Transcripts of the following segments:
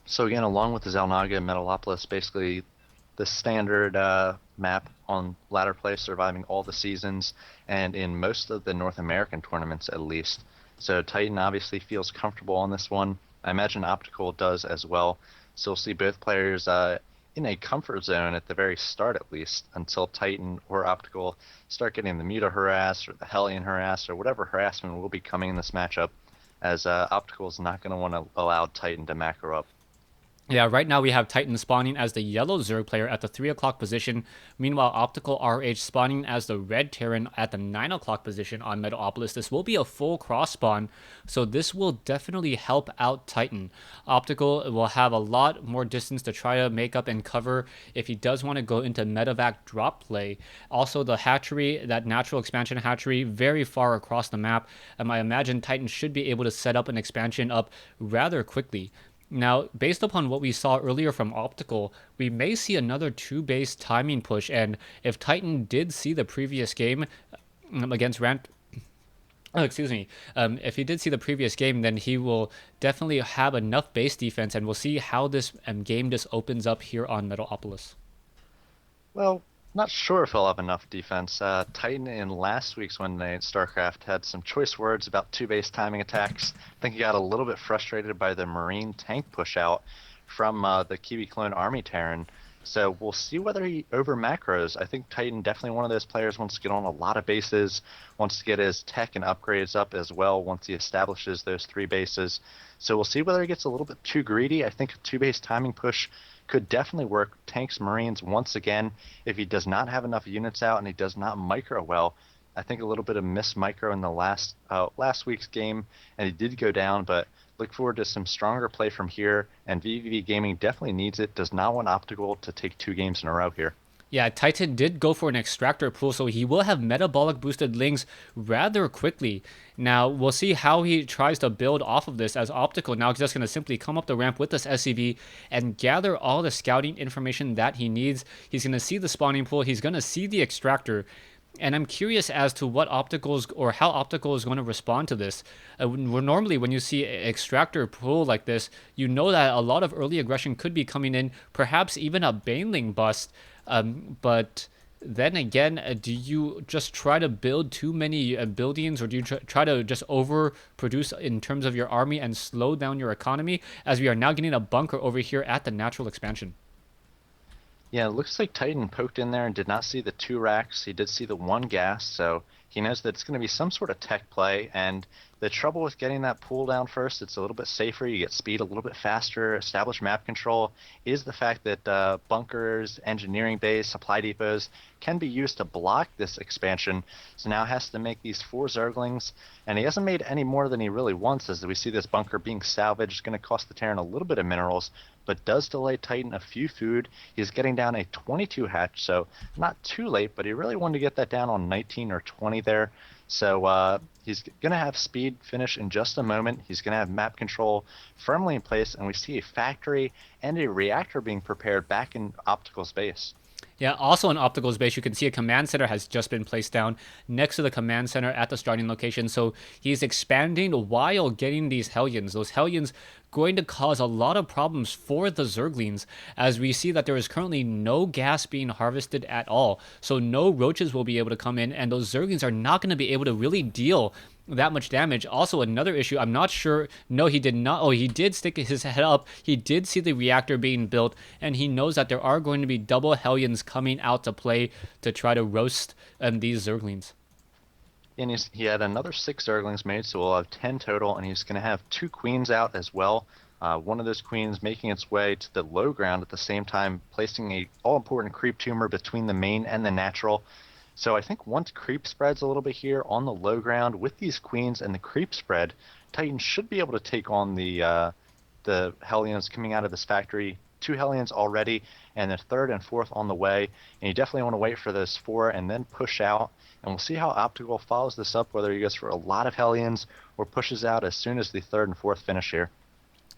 So again, along with the Xel'Naga and Metalopolis, basically the standard map on ladder play, surviving all the seasons and in most of the North American tournaments at least. So Titan obviously feels comfortable on this one. I imagine Optical does as well. So we'll see both players in a comfort zone at the very start at least, until Titan or Optical start getting the Muta harass or the Hellion harass or whatever harassment will be coming in this matchup, as Optical is not going to want to allow Titan to macro up. Yeah, right now we have Titan spawning as the yellow Zerg player at the 3 o'clock position. Meanwhile, Optical RH spawning as the red Terran at the 9 o'clock position on Metalopolis. This will be a full cross spawn, so this will definitely help out Titan. Optical will have a lot more distance to try to make up and cover if he does want to go into medevac drop play. Also, the hatchery, that natural expansion hatchery, very far across the map. I imagine Titan should be able to set up an expansion up rather quickly. Now, based upon what we saw earlier from Optical, we may see another two-base timing push, and if Titan did see the previous game against Rant, oh, excuse me, if he did see the previous game, then he will definitely have enough base defense, and we'll see how this game just opens up here on Metalopolis. Well, not sure if he'll have enough defense. Titan in last week's Wednesday night StarCraft had some choice words about two-base timing attacks. I think he got a little bit frustrated by the Marine tank push out from the Kiwi clone Army Terran. So we'll see whether he over macros. I think Titan definitely one of those players wants to get on a lot of bases, wants to get his tech and upgrades up as well once he establishes those three bases. So we'll see whether he gets a little bit too greedy. I think a two-base timing push could definitely work tanks Marines once again if he does not have enough units out and he does not micro well. I think a little bit of miss micro in the last week's game, and he did go down, but look forward to some stronger play from here. And vVv Gaming definitely needs it. Does not want Optical to take two games in a row here. Yeah, Titan did go for an extractor pool, so he will have metabolic boosted links rather quickly. Now, we'll see how he tries to build off of this, as Optical now is just going to simply come up the ramp with this SCV and gather all the scouting information that he needs. He's going to see the spawning pool, he's going to see the extractor, and I'm curious as to what Opticals or how Optical is going to respond to this. Normally, when you see extractor pool like this, you know that a lot of early aggression could be coming in, perhaps even a Baneling bust. But then again, do you just try to build too many buildings, or do you try to just overproduce in terms of your army and slow down your economy? As we are now getting a bunker over here at the natural expansion. Yeah, it looks like Titan poked in there and did not see the two racks. He did see the one gas, so he knows that it's going to be some sort of tech play. And the trouble with getting that pool down first, it's a little bit safer. You get speed a little bit faster, establish map control, is the fact that bunkers, engineering base, supply depots can be used to block this expansion. So now has to make these four Zerglings, and he hasn't made any more than he really wants, as we see this bunker being salvaged. Going to cost the Terran a little bit of minerals, but does delay Titan a few food. He's getting down a 22 hatch, so not too late, but he really wanted to get that down on 19 or 20 there. So he's going to have speed finish in just a moment. He's going to have map control firmly in place, and we see a factory and a reactor being prepared back in Optical space. Yeah, also in Optical's base, you can see a command center has just been placed down next to the command center at the starting location. So he's expanding while getting these Hellions. Those Hellions going to cause a lot of problems for the Zerglings, as we see that there is currently no gas being harvested at all. So no roaches will be able to come in, and those Zerglings are not going to be able to really deal that much damage. Also, another issue, I'm not sure. No, he did not. Oh, he did stick his head up. He did see the reactor being built, and he knows that there are going to be double Hellions coming out to play to try to roast these Zerglings. And he had another six Zerglings made, so we'll have 10 total, and he's going to have two Queens out as well. One of those Queens making its way to the low ground at the same time, placing a all-important creep tumor between the main and the natural. So I think once creep spreads a little bit here on the low ground with these Queens and the creep spread, Titan should be able to take on the Hellions coming out of this factory. Two Hellions already, and the third and fourth on the way. And you definitely want to wait for those four and then push out. And we'll see how Optical follows this up, whether he goes for a lot of Hellions or pushes out as soon as the third and fourth finish here.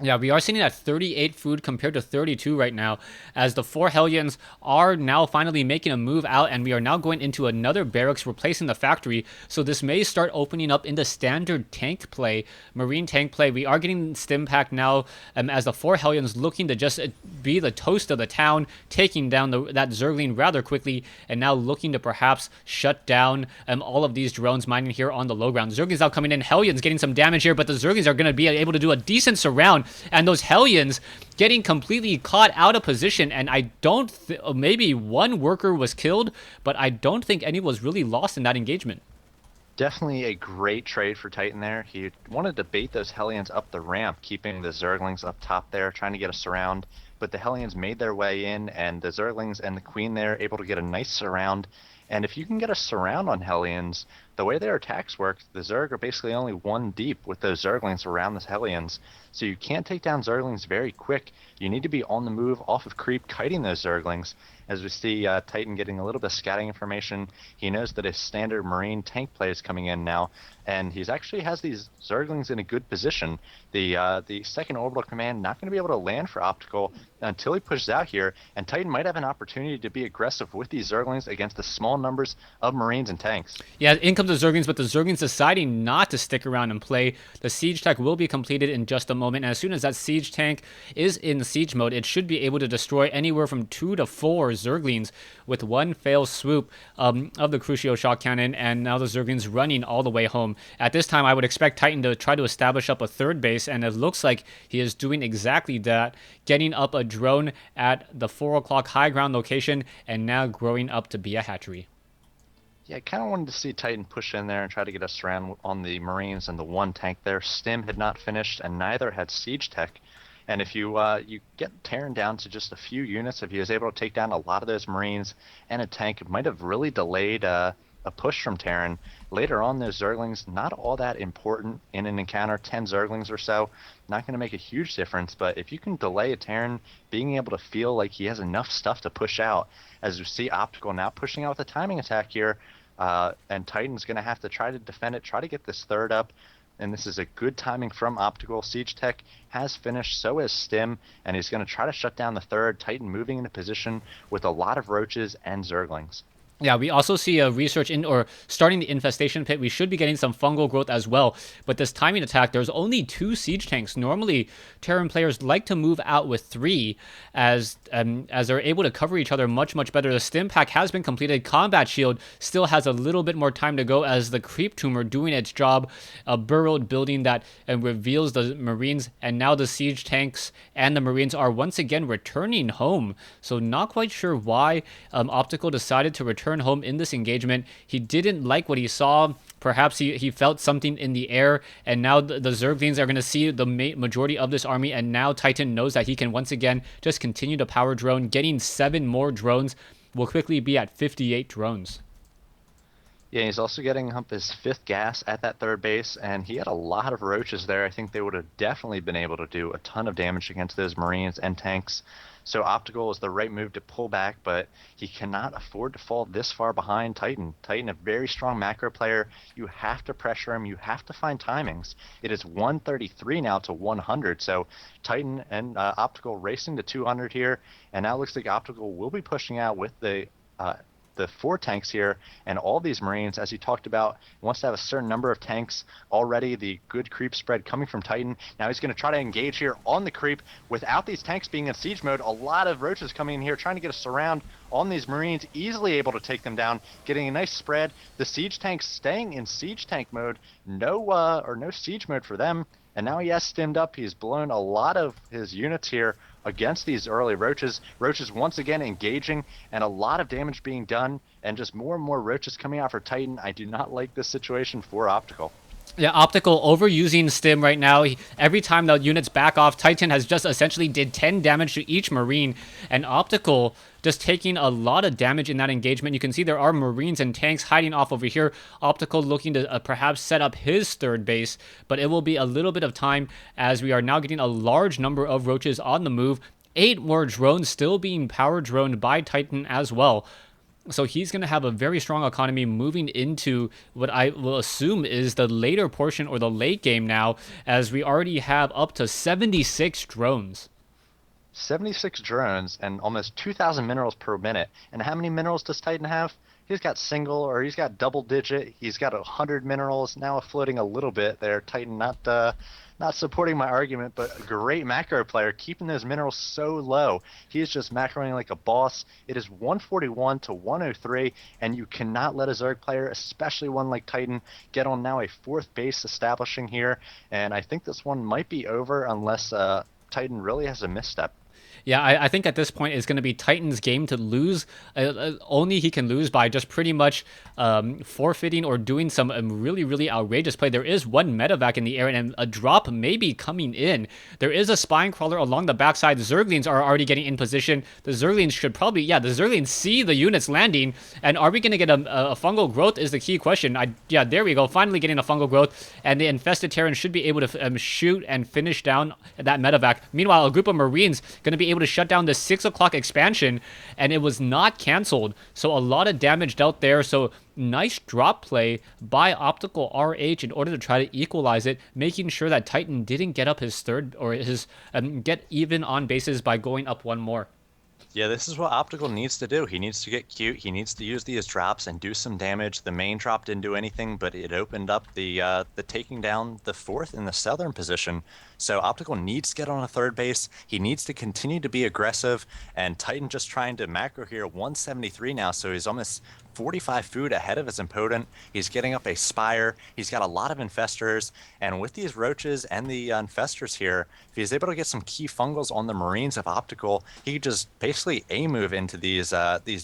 Yeah, we are sitting at 38 food compared to 32 right now, as the four Hellions are now finally making a move out, and we are now going into another barracks replacing the factory. So this may start opening up into standard tank play, marine tank play. We are getting stim pack now, as the four Hellions looking to just be the toast of the town, taking down that Zergling rather quickly, and now looking to perhaps shut down all of these drones mining here on the low ground. Zerglings now coming in, Hellions getting some damage here, but the Zerglings are going to be able to do a decent surround. And those Hellions getting completely caught out of position, and I don't maybe one worker was killed, but I don't think any was really lost in that engagement. Definitely a great trade for Titan there. He wanted to bait those Hellions up the ramp, keeping the Zerglings up top there, trying to get a surround. But the Hellions made their way in, and the Zerglings and the Queen there able to get a nice surround. And if you can get a surround on Hellions, the way their attacks work, the Zerg are basically only one deep with those Zerglings around the Hellions. So you can't take down Zerglings very quick. You need to be on the move off of creep, kiting those Zerglings. As we see Titan getting a little bit of scouting information, he knows that his standard Marine tank play is coming in now, and he's actually has these Zerglings in a good position. The second orbital command not going to be able to land for Optical until he pushes out here, and Titan might have an opportunity to be aggressive with these Zerglings against the small numbers of Marines and tanks. Yeah, in comes the Zerglings, but the Zerglings deciding not to stick around and play. The siege tech will be completed in just a moment, and as soon as that siege tank is in siege mode, it should be able to destroy anywhere from 2 to 4 Zerglings with one fail swoop of the Crucio shot cannon, and now the Zerglings running all the way home. At this time, I would expect Titan to try to establish up a third base, and it looks like he is doing exactly that, getting up a drone at the 4 o'clock high ground location, and now growing up to be a hatchery. Yeah, I kind of wanted to see Titan push in there and try to get us around on the Marines and the one tank there. Stim had not finished, and neither had Siege Tech. And if you get Terran down to just a few units, if he was able to take down a lot of those Marines and a tank, it might have really delayed a push from Terran. Later on, those Zerglings, not all that important in an encounter, 10 Zerglings or so, not going to make a huge difference, but if you can delay a Terran being able to feel like he has enough stuff to push out, as we see Optical now pushing out with a timing attack here, and Titan's going to have to try to defend it, try to get this third up, and this is a good timing from Optical. Siege Tech has finished, so has Stim, and he's going to try to shut down the third. Titan moving into position with a lot of roaches and Zerglings. Yeah, we also see a research in or starting the infestation pit. We should be getting some fungal growth as well. But this timing attack, there's only 2 siege tanks. Normally, Terran players like to move out with 3 as they're able to cover each other much better. The stim pack has been completed. Combat shield still has a little bit more time to go as the creep tumor doing its job, a burrowed building that reveals the Marines, and now the siege tanks and the Marines are once again returning home. So not quite sure why Optical decided to return home in this engagement. He didn't like what he saw. Perhaps he felt something in the air, and now the Zerglings are going to see the majority of this army, and now Titan knows that he can once again just continue to power drone. Getting 7 more drones will quickly be at 58 drones. Yeah, he's also getting up his 5th gas at that third base, and he had a lot of roaches there. I think they would have definitely been able to do a ton of damage against those Marines and tanks. So Optical is the right move to pull back, but he cannot afford to fall this far behind Titan. Titan, a very strong macro player. You have to pressure him. You have to find timings. It is 133 now to 100, so Titan and Optical racing to 200 here, and now it looks like Optical will be pushing out with the 4 tanks here and all these Marines. As he talked about, he wants to have a certain number of tanks already. The good creep spread coming from Titan. Now he's going to try to engage here on the creep without these tanks being in siege mode. A lot of roaches coming in here trying to get a surround on these Marines, easily able to take them down, getting a nice spread. The siege tanks staying in siege tank mode. No siege mode for them. And now he has stimmed up. He's blown a lot of his units here against these early roaches. Roaches once again engaging, and a lot of damage being done, and just more and more roaches coming out for Titan. I do not like this situation for Optical. Yeah, Optical overusing Stim right now. Every time the units back off, Titan has just essentially did 10 damage to each Marine, and Optical just taking a lot of damage in that engagement. You can see there are Marines and tanks hiding off over here. Optical looking to perhaps set up his third base, but it will be a little bit of time as we are now getting a large number of roaches on the move. 8 more drones still being power droned by Titan as well. So he's going to have a very strong economy moving into what I will assume is the later portion or the late game now, as we already have up to 76 drones. 76 drones and almost 2,000 minerals per minute. And how many minerals does Titan have? He's got single or he's got double digit. He's got 100 minerals now, floating a little bit there. Titan not supporting my argument, but a great macro player, keeping those minerals so low. He's just macroing like a boss. It is 141 to 103, and you cannot let a Zerg player, especially one like Titan, get on now a fourth base establishing here. And I think this one might be over unless Titan really has a misstep. Yeah, I think at this point it's going to be Titan's game to lose. Only he can lose by just pretty much forfeiting or doing some really, really outrageous play. There is one medevac in the air and a drop may be coming in. There is a spine crawler along the backside. Zerglings are already getting in position. The Zerglings should probably, the Zerglings see the units landing. And are we going to get a fungal growth is the key question. Yeah, there we go. Finally getting a fungal growth. And the infested Terran should be able to shoot and finish down that medevac. Meanwhile, a group of Marines going to be able to shut down the 6 o'clock expansion, and it was not canceled. So a lot of damage dealt there. So nice drop play by Optical RH in order to try to equalize it, making sure that Titan didn't get up his third or his get even on bases by going up one more. Yeah, this is what Optical needs to do. He needs to get cute. He needs to use these drops and do some damage. The main drop didn't do anything, but it opened up the taking down the fourth in the southern position. So Optical needs to get on a third base. He needs to continue to be aggressive, and Titan just trying to macro here 173 now, so he's almost 45 food ahead of his opponent. He's getting up a Spire. He's got a lot of infestors, and with these roaches and the infestors here, if he's able to get some key fungals on the Marines of Optical, he could just basically A-move into these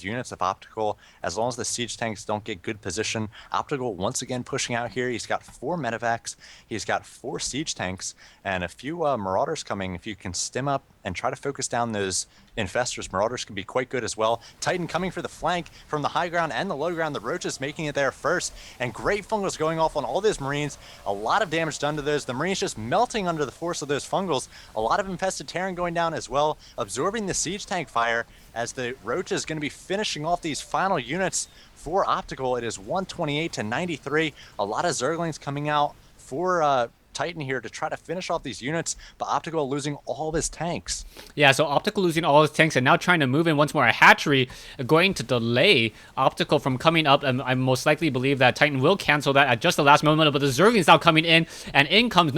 units of Optical. As long as the siege tanks don't get good position, Optical once again pushing out here. He's got 4 medevacs. He's got 4 siege tanks, and a few Marauders coming. If you can stim up and try to focus down those infestors, Marauders can be quite good as well. Titan coming for the flank from the high ground and the low ground. The Roaches making it there first, and great fungals going off on all those Marines. A lot of damage done to those. The Marines just melting under the force of those fungals. A lot of infested Terran going down as well, absorbing the siege tank fire as the Roaches is going to be finishing off these final units for Optical. It is 128 to 93. A lot of Zerglings coming out for Titan here to try to finish off these units, but Optical losing all of his tanks. Yeah, so Optical losing all his tanks and now trying to move in once more. A hatchery going to delay Optical from coming up, and I most likely believe that Titan will cancel that at just the last moment, but the Zerglings now coming in, and in comes,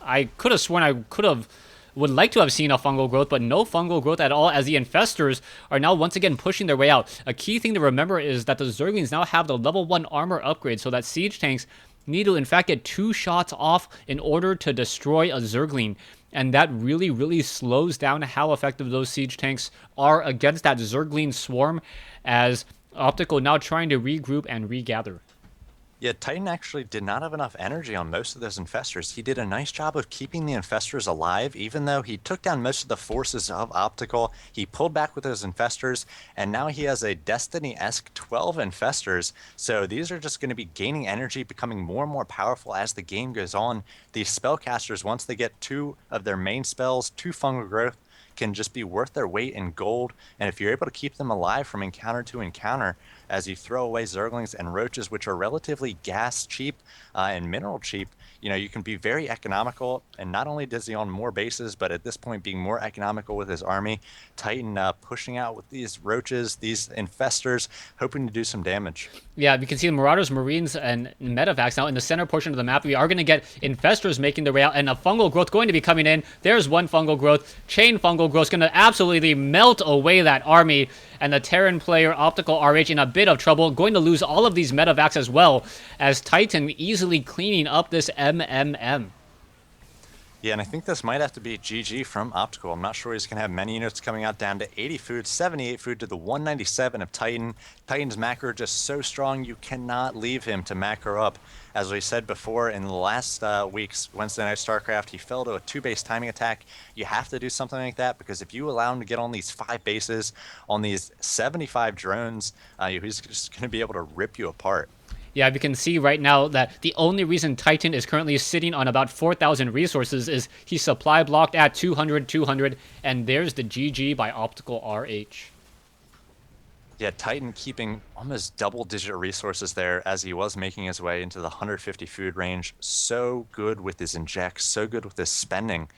I could have sworn would like to have seen a fungal growth, but no fungal growth at all, as the infestors are now once again pushing their way out. A key thing to remember is that the Zerglings now have the level 1 armor upgrade, so that siege tanks need to in fact get 2 shots off in order to destroy a Zergling. And that really, really slows down how effective those siege tanks are against that Zergling swarm, as Optical now trying to regroup and regather. Yeah, Titan actually did not have enough energy on most of those infestors. He did a nice job of keeping the infestors alive, even though he took down most of the forces of Optical. He pulled back with those infestors, and now he has a Destiny-esque 12 infestors. So these are just going to be gaining energy, becoming more and more powerful as the game goes on. These spellcasters, once they get 2 of their main spells, 2 fungal growth, can just be worth their weight in gold. And if you're able to keep them alive from encounter to encounter, as you throw away Zerglings and Roaches, which are relatively gas cheap and mineral cheap, you can be very economical. And not only does he own more bases, but at this point being more economical with his army. Titan pushing out with these Roaches, these infestors, hoping to do some damage. Yeah, we can see the Marauders, Marines, and medevacs now in the center portion of the map. We are going to get infestors making their way out, and a fungal growth going to be coming in. There's one fungal growth. Chain fungal growth is going to absolutely melt away that army, and the Terran player, Optical RH, in a bit of trouble, going to lose all of these medevacs as well, as Titan easily cleaning up this MMM. Yeah, and I think this might have to be GG from Optical. I'm not sure he's going to have many units coming out, down to 80 food, 78 food to the 197 of Titan. Titan's macro just so strong, you cannot leave him to macro up. As we said before in the last week's Wednesday Night StarCraft, he fell to a 2-base timing attack. You have to do something like that, because if you allow him to get on these 5 bases, on these 75 drones, he's just going to be able to rip you apart. Yeah, we can see right now that the only reason Titan is currently sitting on about 4,000 resources is he's supply blocked at 200, and there's the GG by Optical RH. Yeah, Titan keeping almost double-digit resources there as he was making his way into the 150 food range. So good with his injects, so good with his spending.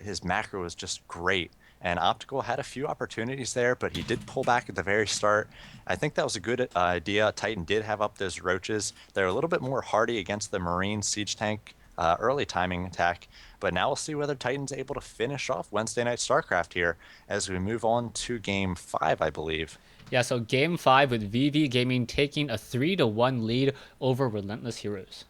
His macro was just great. And Optical had a few opportunities there, but he did pull back at the very start. I think that was a good idea. Titan did have up those roaches. They're a little bit more hardy against the Marine siege tank early timing attack. But now we'll see whether Titan's able to finish off Wednesday Night StarCraft here as we move on to game 5, I believe. Yeah, so game 5 with vV Gaming taking a 3-1 lead over Relentless Heroes.